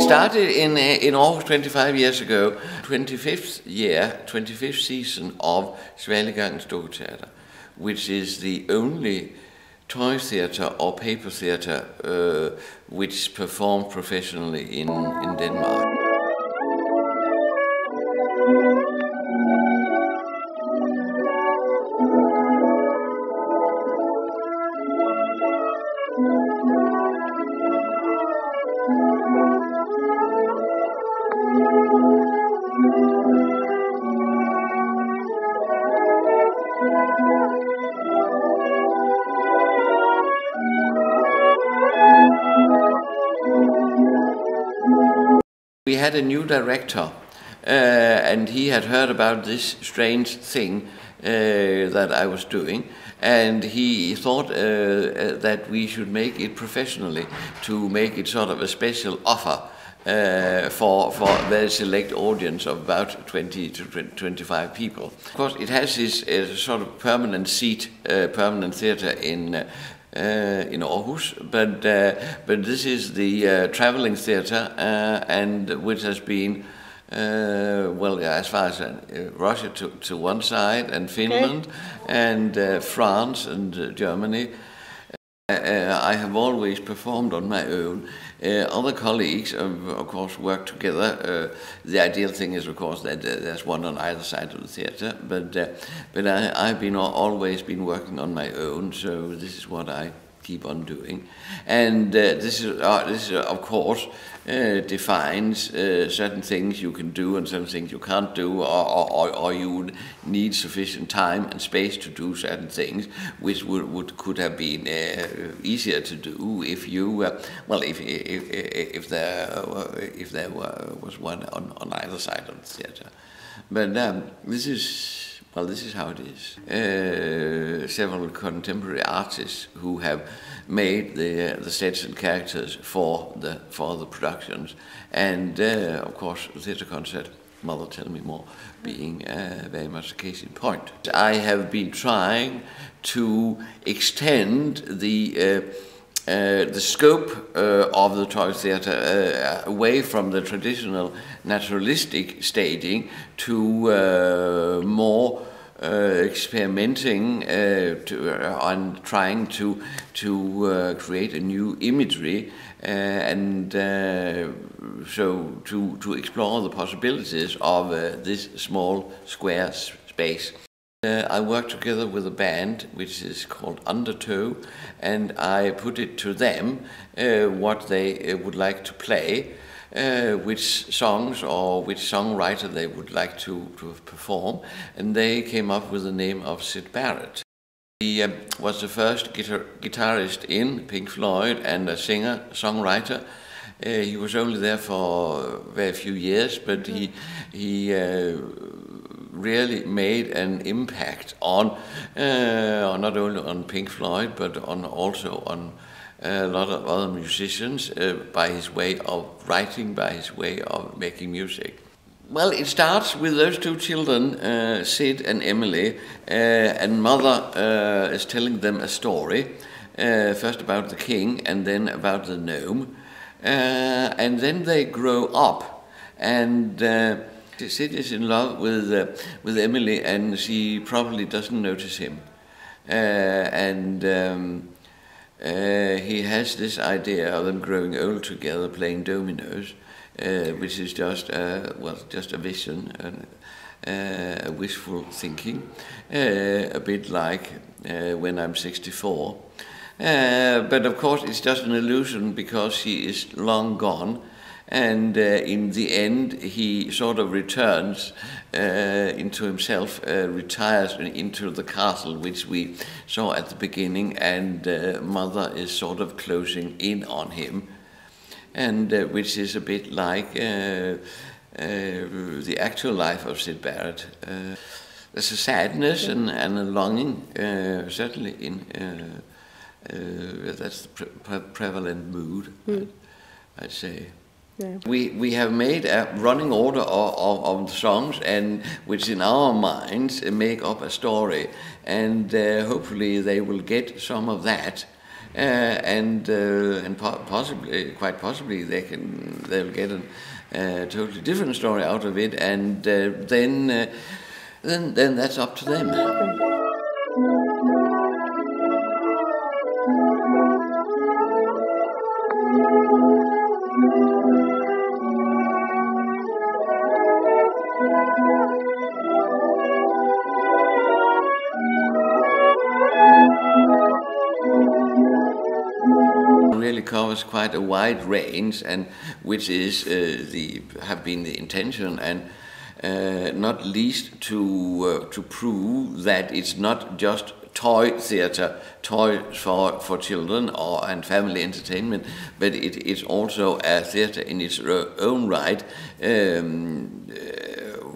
Started in Aarhus 25 years ago, 25th season of Svalegangens Dukketeater, which is the only toy theatre or paper theatre which performs professionally in Denmark. We had a new director, and he had heard about this strange thing that I was doing, and he thought that we should make it professionally, to make it sort of a special offer for a very select audience of about 20 to 25 people. Of course, it has this sort of permanent seat, permanent theatre in Aarhus, but this is the traveling theatre, and which has been as far as Russia to one side, and Finland, and France and Germany. I have always performed on my own. Other colleagues, of course, work together. The ideal thing is, of course, that there's one on either side of the theatre. But I've always been working on my own, so this is what I keep on doing. And this is of course defines certain things you can do and certain things you can't do, or you would need sufficient time and space to do certain things, which could have been easier to do if you if there was one on either side of the theatre. But this is how it is. Several contemporary artists who have made the sets and characters for the productions, and of course the theatre concert, Mother Tell Me More, being very much a case in point. I have been trying to extend the scope of the toy theatre away from the traditional naturalistic staging to more experimenting on trying to create a new imagery, and so to explore the possibilities of this small square space. I work together with a band which is called Undertow, and I put it to them what they would like to play, which songs or which songwriter they would like to perform, and they came up with the name of Syd Barrett. He was the first guitarist in Pink Floyd and a singer-songwriter. He was only there for very few years, but he really made an impact on not only on Pink Floyd, but also on a lot of other musicians by his way of writing, by his way of making music. Well, it starts with those two children, Syd and Emily, and Mother is telling them a story, first about the king and then about the gnome, and then they grow up, and Syd is in love with Emily, and she probably doesn't notice him, and he has this idea of them growing old together, playing dominoes, which is just a vision, a wishful thinking, a bit like when I'm 64. But of course it's just an illusion, because she is long gone, and in the end he sort of returns into himself, retires into the castle which we saw at the beginning, and Mother is sort of closing in on him, and which is a bit like the actual life of Syd Barrett. There's a sadness and a longing, certainly in that's the prevalent mood, I'd say. Yeah. We have made a running order of the songs, and which in our minds make up a story, and hopefully they will get some of that, and possibly, quite possibly, they'll get a totally different story out of it, and then that's up to them. Really covers quite a wide range, and which is have been the intention, and not least to prove that it's not just toy theatre, toys for children and family entertainment, but it is also a theatre in its own right,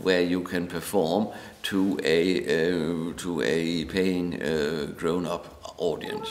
where you can perform to a paying grown-up audience.